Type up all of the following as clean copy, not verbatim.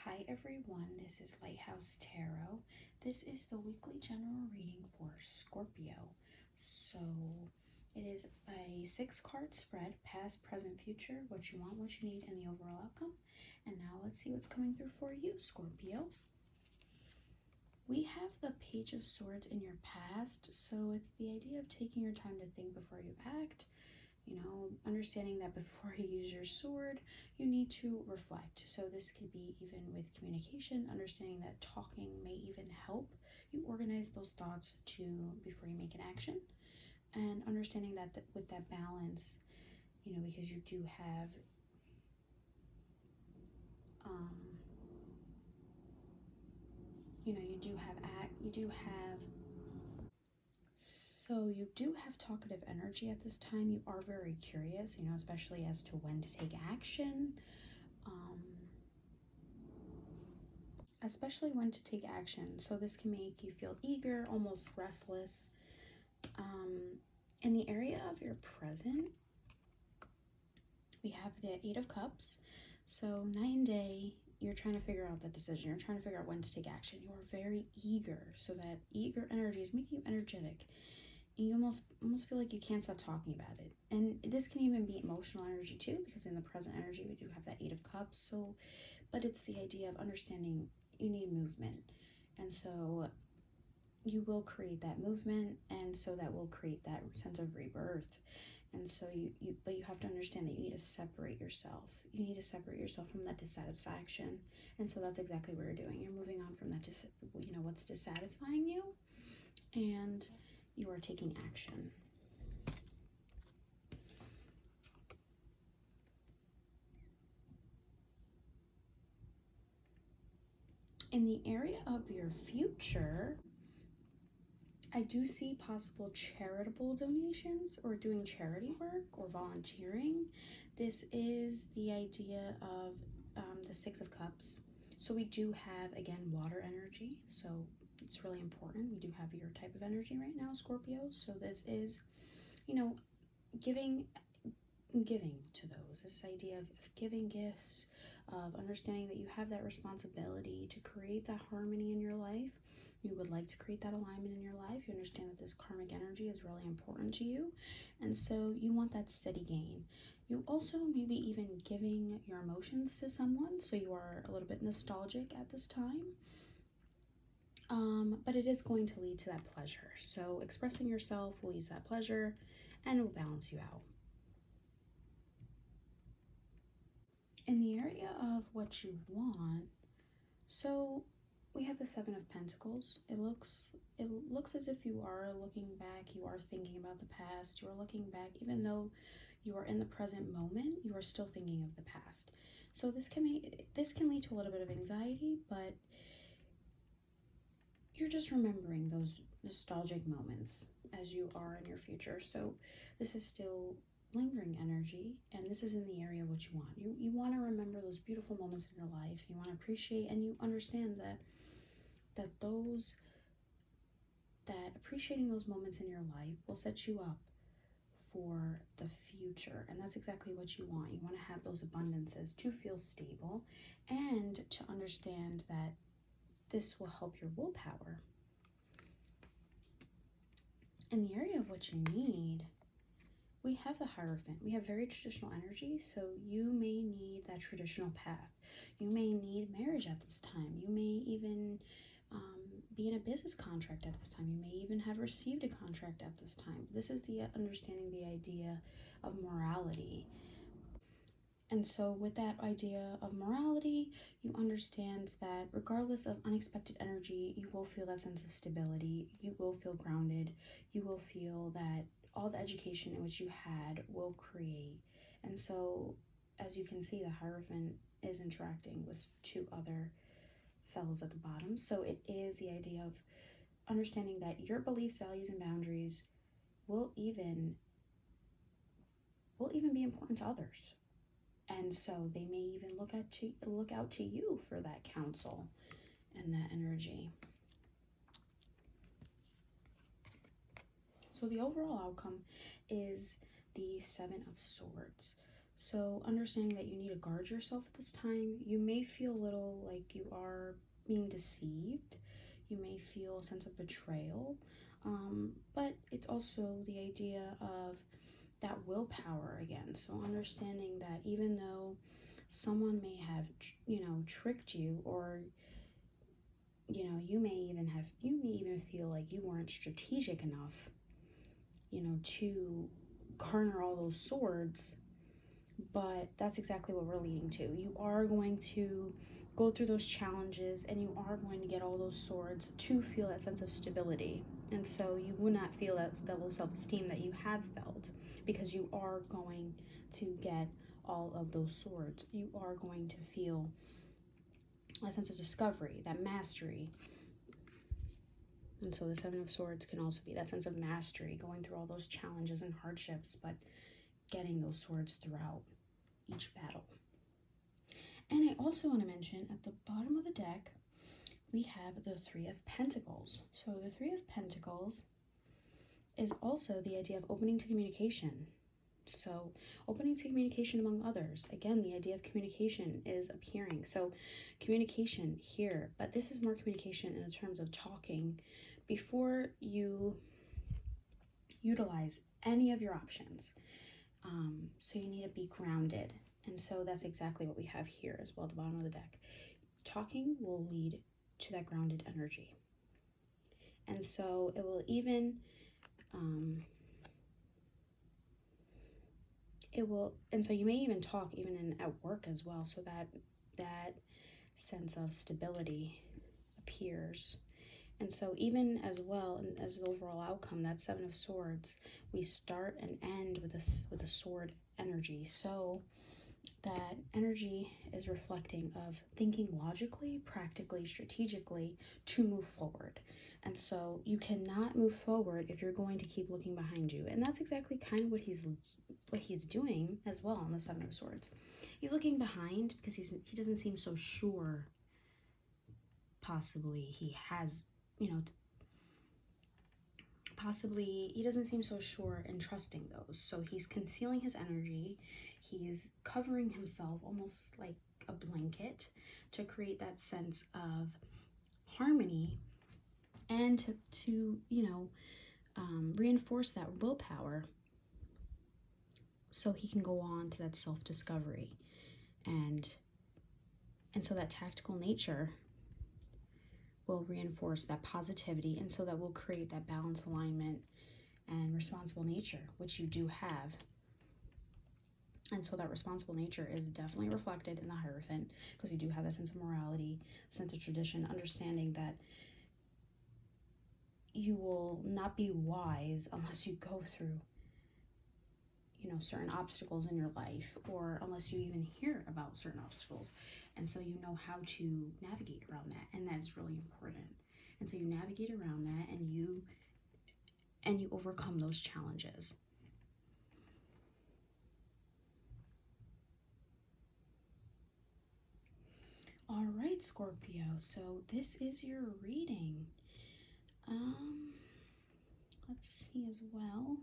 Hi everyone, this is Lighthouse Tarot. This is the weekly general reading for Scorpio. So it is a 6-card spread, past, present, future, what you want, what you need, and the overall outcome. And now let's see what's coming through for you, Scorpio. We have the Page of Swords in your past, so it's the idea of taking your time to think before you act. Understanding that before you use your sword, you need to reflect. So this could be even with communication, understanding that talking may even help you organize those thoughts before you make an action, and understanding that with that balance, because you do have you do have talkative energy at this time. You are very curious, especially as to when to take action. So this can make you feel eager, almost restless. In the area of your present, we have the 8 of Cups. So night and day, you're trying to figure out the decision. You're trying to figure out when to take action. You are very eager. So that eager energy is making you energetic. And you almost feel like you can't stop talking about it. And this can even be emotional energy too, because in the present energy, we do have that 8 of Cups. But it's the idea of understanding you need movement. And so you will create that movement, and so that will create that sense of rebirth. And so but you have to understand that you need to separate yourself. You need to separate yourself from that dissatisfaction. And so that's exactly what you're doing. You're moving on from that, what's dissatisfying you, and you are taking action. In the area of your future, I do see possible charitable donations or doing charity work or volunteering. This is the idea of the 6 of Cups. So we do have, again, water energy. So it's really important. We do have your type of energy right now, Scorpio. So this is, giving to those. This idea of giving gifts, of understanding that you have that responsibility to create that harmony in your life. You would like to create that alignment in your life. You understand that this karmic energy is really important to you, and so you want that steady gain. You also maybe even giving your emotions to someone, so you are a little bit nostalgic at this time. But it is going to lead to that pleasure. So expressing yourself will lead to that pleasure and it will balance you out. In the area of what you want, so we have the 7 of Pentacles. It looks as if you are looking back, you are thinking about the past, you are looking back, even though you are in the present moment, you are still thinking of the past. So this can lead to a little bit of anxiety, but you're just remembering those nostalgic moments as you are in your future. So this is still lingering energy, and this is in the area of what you want. You want to remember those beautiful moments in your life. You want to appreciate, and you understand that appreciating those moments in your life will set you up for the future. And that's exactly what you want. You want to have those abundances to feel stable and to understand that this will help your willpower. In the area of what you need, we have the Hierophant. We have very traditional energy, so you may need that traditional path. You may need marriage at this time. You may even be in a business contract at this time. You may even have received a contract at this time. This is the understanding the idea of morality. And so with that idea of morality, you understand that regardless of unexpected energy, you will feel that sense of stability. You will feel grounded. You will feel that all the education in which you had will create. And so, as you can see, the Hierophant is interacting with 2 other fellows at the bottom. So it is the idea of understanding that your beliefs, values, and boundaries will even be important to others. And so they may even look out to you for that counsel and that energy. So the overall outcome is the 7 of Swords. So understanding that you need to guard yourself at this time, you may feel a little like you are being deceived. You may feel a sense of betrayal, but it's also the idea of that willpower again. So understanding that even though someone may have, tricked you, or you may even feel like you weren't strategic enough, to garner all those swords. But that's exactly what we're leading to. You are going to go through those challenges, and you are going to get all those swords to feel that sense of stability. And so you will not feel that low self-esteem that you have felt, because you are going to get all of those swords. You are going to feel a sense of discovery, that mastery. And so the Seven of Swords can also be that sense of mastery, going through all those challenges and hardships, but getting those swords throughout each battle. And I also want to mention at the bottom of the deck, we have the Three of Pentacles. So the Three of Pentacles is also the idea of opening to communication. So opening to communication among others. Again, the idea of communication is appearing. So communication here, but this is more communication in terms of talking before you utilize any of your options. So you need to be grounded. And so that's exactly what we have here as well at the bottom of the deck. Talking will lead to that grounded energy. And so it will even, and so you may even talk even at work as well, so that sense of stability appears. And so even as well, and as the overall outcome, that Seven of Swords, we start and end with a sword energy. So that energy is reflecting of thinking logically, practically, strategically to move forward. And so you cannot move forward if you're going to keep looking behind you. And that's exactly kind of what he's doing as well on the Seven of Swords. He's looking behind because he doesn't seem so sure. Possibly he has, possibly he doesn't seem so sure in trusting those. So he's concealing his energy. He's covering himself almost like a blanket to create that sense of harmony and to reinforce that willpower, so he can go on to that self-discovery. And so that tactical nature will reinforce that positivity, and so that will create that balance, alignment, and responsible nature, which you do have. And so that responsible nature is definitely reflected in the Hierophant, because we do have that sense of morality, sense of tradition, understanding that you will not be wise unless you go through certain obstacles in your life, or unless you even hear about certain obstacles. And so you know how to navigate around that, and that is really important. And so you navigate around that, and you overcome those challenges. All right, Scorpio, so this is your reading. Let's see as well.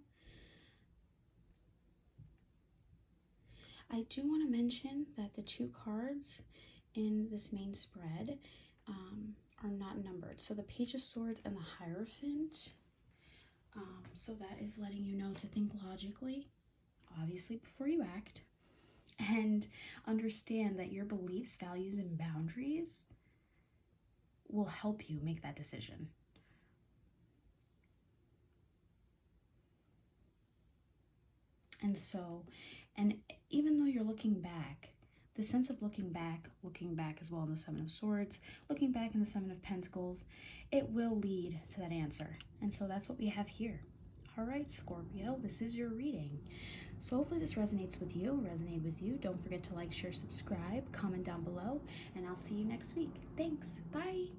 I do want to mention that the two cards in this main spread are not numbered. So the Page of Swords and the Hierophant. So that is letting you know to think logically, obviously, before you act, and understand that your beliefs, values, and boundaries will help you make that decision. And so, and even though you're looking back, the sense of looking back as well in the Seven of Swords, looking back in the Seven of Pentacles, it will lead to that answer. And so that's what we have here. All right, Scorpio, this is your reading. So hopefully this resonated with you. Don't forget to like, share, subscribe, comment down below, and I'll see you next week. Thanks. Bye.